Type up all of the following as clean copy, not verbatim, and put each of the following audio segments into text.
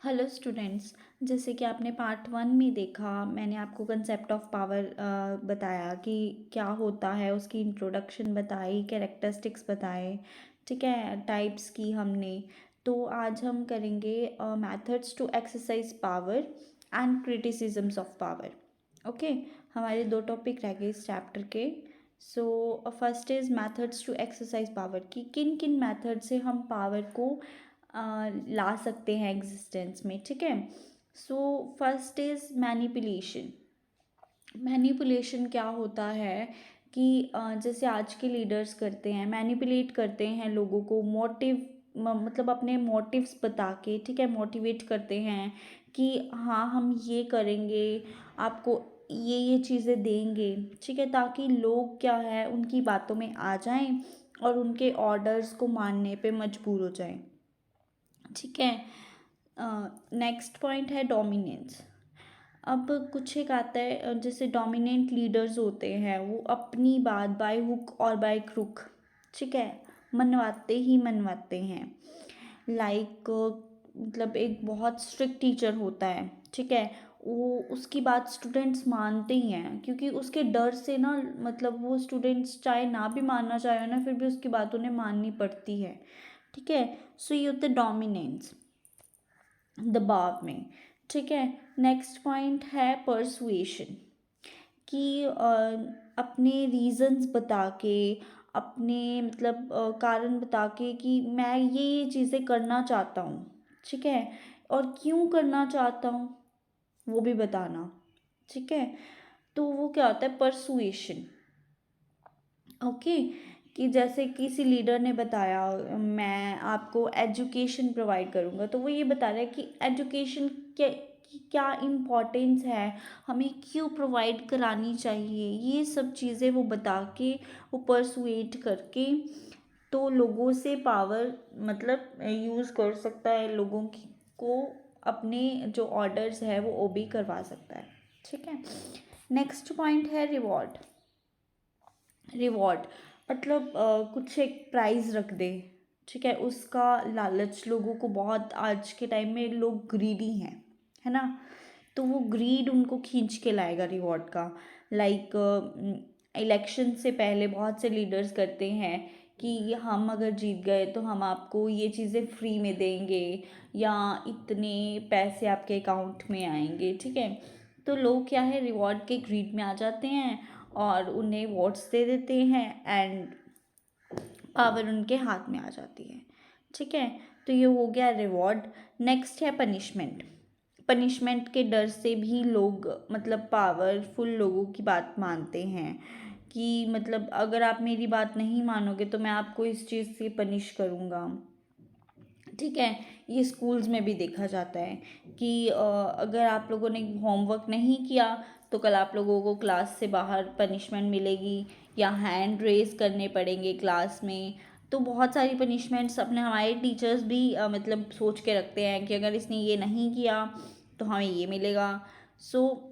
Hello students. जैसे कि आपने पार्ट वन में देखा, मैंने आपको कंसेप्ट ऑफ पावर बताया कि क्या होता है, उसकी इंट्रोडक्शन बताई, कैरेक्टरिस्टिक्स बताए, ठीक है, टाइप्स की हमने। तो आज हम करेंगे methods to exercise power and criticisms of power. Okay, हमारे दो टॉपिक रह गए इस चैप्टर के। So first is methods to exercise power, कि किन किन मेथड से हम पावर को ला सकते हैं एग्जिस्टेंस में, ठीक है। सो फर्स्ट इज़ मैनिपुलेशन। मैनिपुलेशन क्या होता है कि जैसे आज के लीडर्स करते हैं, मैनिपुलेट करते हैं लोगों को, मोटिव मतलब अपने मोटिव्स बता के, ठीक है, मोटिवेट करते हैं कि हाँ हम ये करेंगे, आपको ये चीज़ें देंगे, ठीक है, ताकि लोग क्या है उनकी बातों में आ जाएं और उनके ऑर्डर्स को मानने पे मजबूर हो जाएं, ठीक है। नेक्स्ट पॉइंट है डोमिनेंस। अब कुछ एक आता है जैसे डोमिनेंट लीडर्स होते हैं, वो अपनी बात बाय हुक और बाय क्रुक, ठीक है, मनवाते ही मनवाते हैं। लाइक मतलब एक बहुत स्ट्रिक्ट टीचर होता है, ठीक है, वो उसकी बात स्टूडेंट्स मानते ही हैं, क्योंकि उसके डर से ना, मतलब वो स्टूडेंट्स चाहे ना भी मानना चाहे ना, फिर भी उसकी बात उन्हें माननी पड़ती है, ठीक है। सो ये होता है डोमिनेंस, दबाव में, ठीक है। नेक्स्ट पॉइंट है परसुएशन, कि अपने रीजंस बता के, अपने मतलब कारण बता के कि मैं ये चीज़ें करना चाहता हूँ, ठीक है, और क्यों करना चाहता हूँ वो भी बताना, ठीक है। तो वो क्या होता है परसुएशन। ओके, कि जैसे किसी लीडर ने बताया मैं आपको एजुकेशन प्रोवाइड करूँगा, तो वो ये बता रहा है कि एजुकेशन क्या, की क्या इम्पोर्टेंस है, हमें क्यों प्रोवाइड करानी चाहिए, ये सब चीज़ें वो बता के, वो परसुएट करके तो लोगों से पावर मतलब यूज़ कर सकता है, लोगों की को अपने जो ऑर्डर्स है वो ओबे करवा सकता है, ठीक है। नेक्स्ट पॉइंट है रिवॉर्ड। रिवॉर्ड मतलब कुछ एक प्राइज़ रख दे, ठीक है, उसका लालच लोगों को बहुत, आज के टाइम में लोग ग्रीडी हैं, है ना, तो वो ग्रीड उनको खींच के लाएगा रिवॉर्ड का। लाइक इलेक्शन से पहले बहुत से लीडर्स करते हैं कि हम अगर जीत गए तो हम आपको ये चीज़ें फ्री में देंगे, या इतने पैसे आपके अकाउंट में आएंगे, ठीक है। तो लोग क्या है रिवॉर्ड के ग्रीड में आ जाते हैं और उन्हें वोट्स दे देते हैं, एंड पावर उनके हाथ में आ जाती है, ठीक है। तो ये हो गया रिवॉर्ड। नेक्स्ट है पनिशमेंट। पनिशमेंट के डर से भी लोग मतलब पावरफुल लोगों की बात मानते हैं, कि मतलब अगर आप मेरी बात नहीं मानोगे तो मैं आपको इस चीज़ से पनिश करूँगा, ठीक है। ये स्कूल्स में भी देखा जाता है कि अगर आप लोगों ने होमवर्क नहीं किया तो कल आप लोगों को क्लास से बाहर पनिशमेंट मिलेगी, या हैंड रेस करने पड़ेंगे क्लास में। तो बहुत सारी पनिशमेंट्स अपने हमारे टीचर्स भी मतलब सोच के रखते हैं कि अगर इसने ये नहीं किया तो हमें ये मिलेगा। सो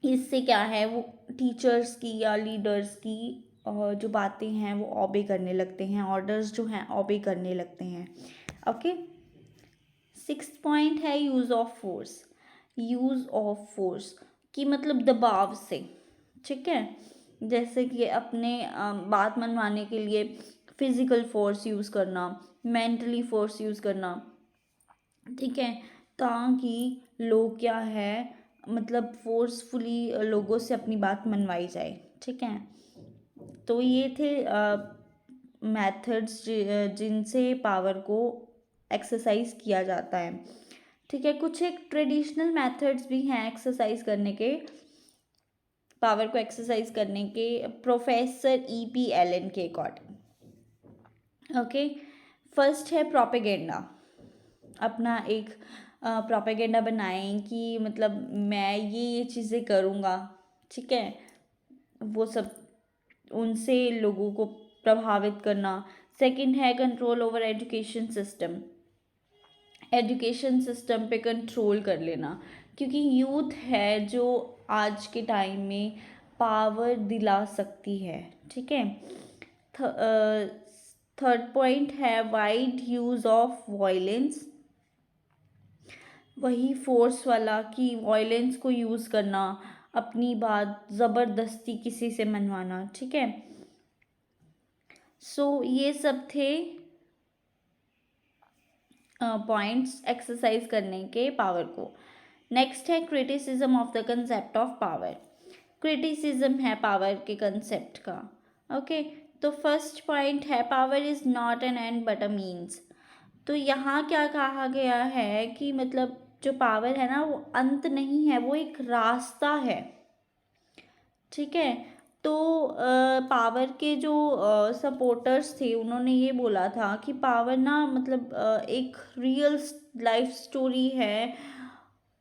इससे क्या है, वो टीचर्स की या लीडर्स की जो बातें हैं वो ऑबे करने लगते हैं, ऑर्डर्स जो हैं ऑबे करने लगते हैं। ओके, सिक्स्थ पॉइंट है use of force. Use of force की मतलब दबाव से, ठीक है, जैसे कि अपने बात मनवाने के लिए फिजिकल फोर्स यूज़ करना, मेंटली फोर्स यूज़ करना, ठीक है, ताकि लोग क्या है मतलब फोर्सफुली लोगों से अपनी बात मनवाई जाए, ठीक है। तो ये थे मेथड्स जिनसे पावर को एक्सरसाइज किया जाता है, ठीक है। कुछ एक ट्रेडिशनल मेथड्स भी हैं एक्सरसाइज करने के, पावर को एक्सरसाइज करने के, प्रोफेसर E.P. एलन के अकॉर्डिंग। ओके, फर्स्ट है प्रोपेगेंडा। अपना एक प्रोपेगेंडा बनाएं कि मतलब मैं ये चीज़ें करूँगा, ठीक है, वो सब उनसे लोगों को प्रभावित करना। सेकंड है control over education system. Education system पे कंट्रोल कर लेना, क्योंकि यूथ है जो आज के टाइम में पावर दिला सकती है, ठीक है। थर्ड पॉइंट है वाइड यूज़ ऑफ वायलेंस। वही फोर्स वाला कि वॉयलेंस को यूज़ करना, अपनी बात ज़बरदस्ती किसी से मनवाना, ठीक है। सो ये सब थे पॉइंट्स एक्सरसाइज करने के पावर को। नेक्स्ट है criticism of the concept of power. Criticism है पावर के कंसेप्ट का। ओके, तो फर्स्ट पॉइंट है power is not an and but a means. तो यहाँ क्या कहा गया है कि मतलब जो पावर है ना वो अंत नहीं है, वो एक रास्ता है, ठीक है। तो पावर के जो सपोर्टर्स थे उन्होंने ये बोला था कि पावर ना मतलब एक रियल लाइफ स्टोरी है,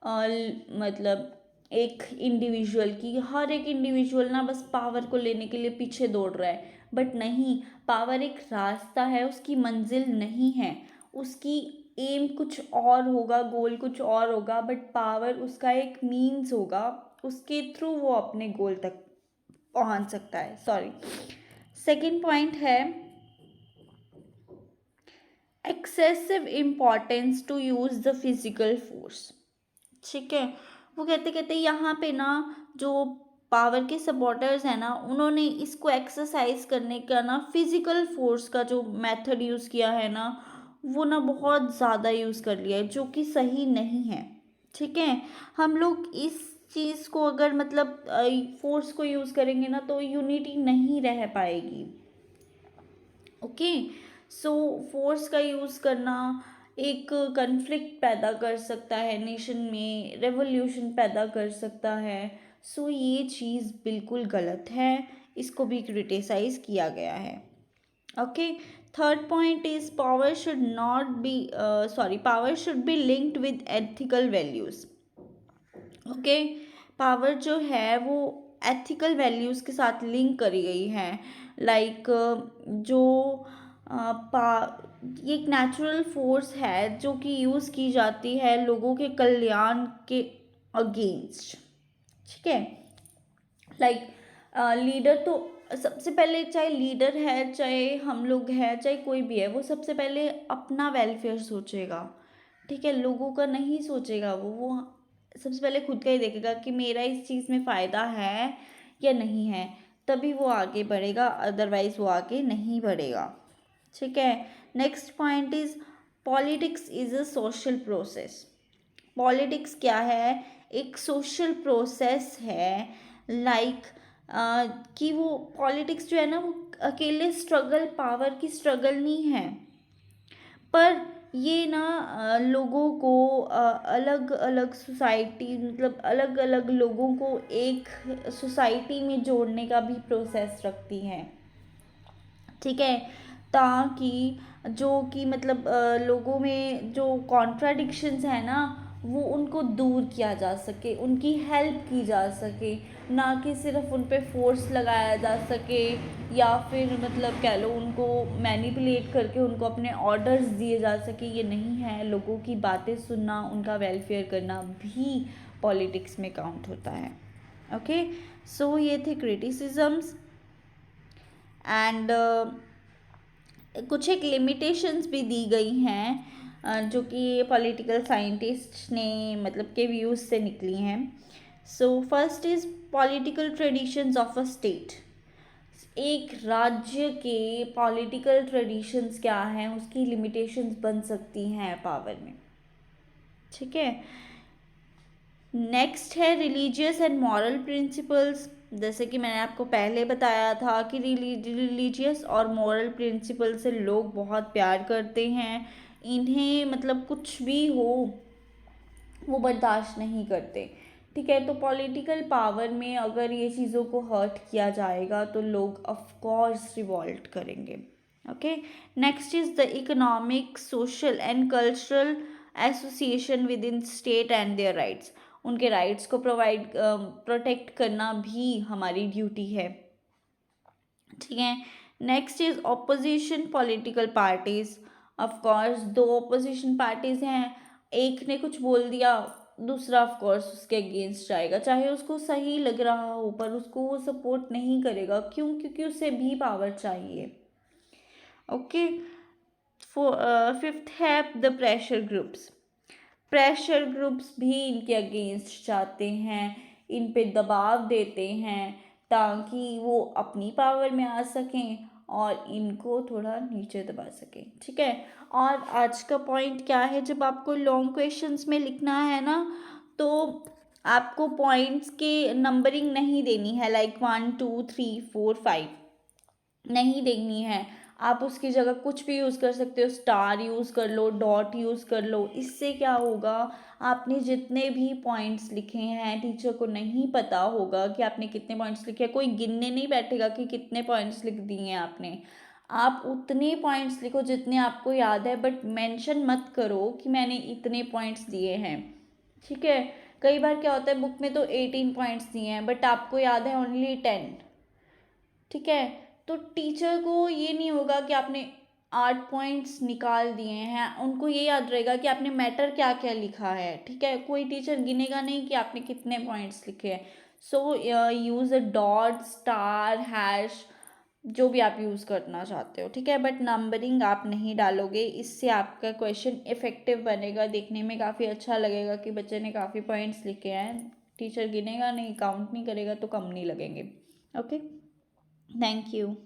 मतलब एक इंडिविजुअल की, हर एक इंडिविजुअल ना बस पावर को लेने के लिए पीछे दौड़ रहा है, बट नहीं, पावर एक रास्ता है, उसकी मंजिल नहीं है। उसकी एम कुछ और होगा, गोल कुछ और होगा, बट पावर उसका एक मीन्स होगा, उसके थ्रू वो अपने गोल तक पहुंच सकता है। सॉरी। सेकंड पॉइंट है excessive importance to use the physical force, ठीक है। वो कहते कहते यहाँ पे ना जो पावर के सपोर्टर्स हैं ना उन्होंने इसको एक्सरसाइज करने का ना फिजिकल फोर्स का जो मेथड यूज़ किया है ना वो ना बहुत ज़्यादा यूज़ कर लिया है, जो कि सही नहीं है, ठीक है। हम लोग इस चीज़ को अगर मतलब फोर्स को यूज़ करेंगे ना तो यूनिटी नहीं रह पाएगी। ओके, सो फोर्स का यूज़ करना एक कन्फ्लिक्ट पैदा कर सकता है, नेशन में रेवोल्यूशन पैदा कर सकता है। सो ये चीज़ बिल्कुल गलत है, इसको भी क्रिटिसाइज किया गया है। Okay, third point is power should not be power should be linked with ethical values. Okay, power जो है वो एथिकल वैल्यूज़ के साथ लिंक करी गई है। लाइक जो ये एक नेचुरल फोर्स है जो कि यूज़ की जाती है लोगों के कल्याण के अगेंस्ट, ठीक है। लाइक लीडर तो सबसे पहले, चाहे लीडर है, चाहे हम लोग हैं, चाहे कोई भी है, वो सबसे पहले अपना वेलफेयर सोचेगा, ठीक है। लोगों का नहीं सोचेगा, वो सबसे पहले खुद का ही देखेगा कि मेरा इस चीज़ में फ़ायदा है या नहीं है, तभी वो आगे बढ़ेगा, अदरवाइज वो आगे नहीं बढ़ेगा, ठीक है। Next point is politics is a social process. Politics क्या है? एक सोशल प्रोसेस है। लाइक कि वो पॉलिटिक्स जो है ना वो अकेले स्ट्रगल, पावर की स्ट्रगल नहीं है, पर ये ना लोगों को अलग अलग सोसाइटी, मतलब अलग अलग लोगों को एक सोसाइटी में जोड़ने का भी प्रोसेस रखती है, ठीक है। ताकि जो कि मतलब लोगों में जो कॉन्ट्राडिक्शंस है ना वो उनको दूर किया जा सके, उनकी हेल्प की जा सके, ना कि सिर्फ उन पे फोर्स लगाया जा सके, या फिर मतलब कह लो उनको मैनिपुलेट करके उनको अपने ऑर्डर्स दिए जा सके। ये नहीं है, लोगों की बातें सुनना, उनका वेलफेयर करना भी पॉलिटिक्स में काउंट होता है। ओके, सो ये थे क्रिटिसिजम्स एंड कुछ एक लिमिटेशंस भी दी गई हैं जो कि पॉलिटिकल साइंटिस्ट ने मतलब के व्यूज़ से निकली हैं। सो first is political traditions of a state. एक राज्य के पॉलिटिकल ट्रेडिशंस क्या हैं, उसकी लिमिटेशंस बन सकती हैं पावर में, ठीक है। नेक्स्ट है रिलीजियस एंड मॉरल प्रिंसिपल्स। जैसे कि मैंने आपको पहले बताया था कि रिलीजियस और मॉरल प्रिंसिपल से लोग बहुत प्यार करते हैं, इन्हें मतलब कुछ भी हो वो बर्दाश्त नहीं करते, ठीक है। तो पॉलिटिकल पावर में अगर ये चीज़ों को हर्ट किया जाएगा तो लोग ऑफ कोर्स रिवॉल्ट करेंगे। Okay, next is the economic, social and cultural association with in state and their rights. उनके राइट्स को प्रोटेक्ट करना भी हमारी ड्यूटी है, ठीक है। Next is opposition political parties. Of course दो ऑपोजिशन पार्टीज हैं, एक ने कुछ बोल दिया, दूसरा ऑफ कोर्स उसके अगेंस्ट जाएगा, चाहे उसको सही लग रहा हो पर उसको वो सपोर्ट नहीं करेगा। क्यों? क्योंकि उसे भी पावर चाहिए। ओके, फिफ्थ है the pressure groups. Pressure groups भी इनके अगेंस्ट जाते हैं, इन पे दबाव देते हैं ताकि वो अपनी पावर में आ सकें और इनको थोड़ा नीचे दबा सकें, ठीक है। और आज का पॉइंट क्या है, जब आपको लॉन्ग क्वेश्चंस में लिखना है ना, तो आपको पॉइंट्स के नंबरिंग नहीं देनी है, लाइक 1 2 3 4 5 नहीं देनी है। आप उसकी जगह कुछ भी यूज़ कर सकते हो, स्टार यूज़ कर लो, डॉट यूज़ कर लो। इससे क्या होगा, आपने जितने भी पॉइंट्स लिखे हैं टीचर को नहीं पता होगा कि आपने कितने पॉइंट्स लिखे हैं, कोई गिनने नहीं बैठेगा कि कितने पॉइंट्स लिख दिए हैं आपने। आप उतने पॉइंट्स लिखो जितने आपको याद है, बट मेंशन मत करो कि मैंने इतने पॉइंट्स दिए हैं, ठीक है। कई बार क्या होता है, बुक में तो 18 पॉइंट्स दिए हैं बट आपको याद है ओनली 10, ठीक है। तो टीचर को ये नहीं होगा कि आपने 8 पॉइंट्स निकाल दिए हैं, उनको ये याद रहेगा कि आपने मैटर क्या क्या लिखा है, ठीक है। कोई टीचर गिनेगा नहीं कि आपने कितने पॉइंट्स लिखे हैं। So use a dot, star, hash, जो भी आप यूज़ करना चाहते हो, ठीक है। बट नंबरिंग आप नहीं डालोगे, इससे आपका क्वेश्चन इफेक्टिव बनेगा, देखने में काफ़ी अच्छा लगेगा कि बच्चे ने काफ़ी पॉइंट्स लिखे हैं। टीचर गिनेगा नहीं, काउंट नहीं करेगा तो कम नहीं लगेंगे। Okay, thank you.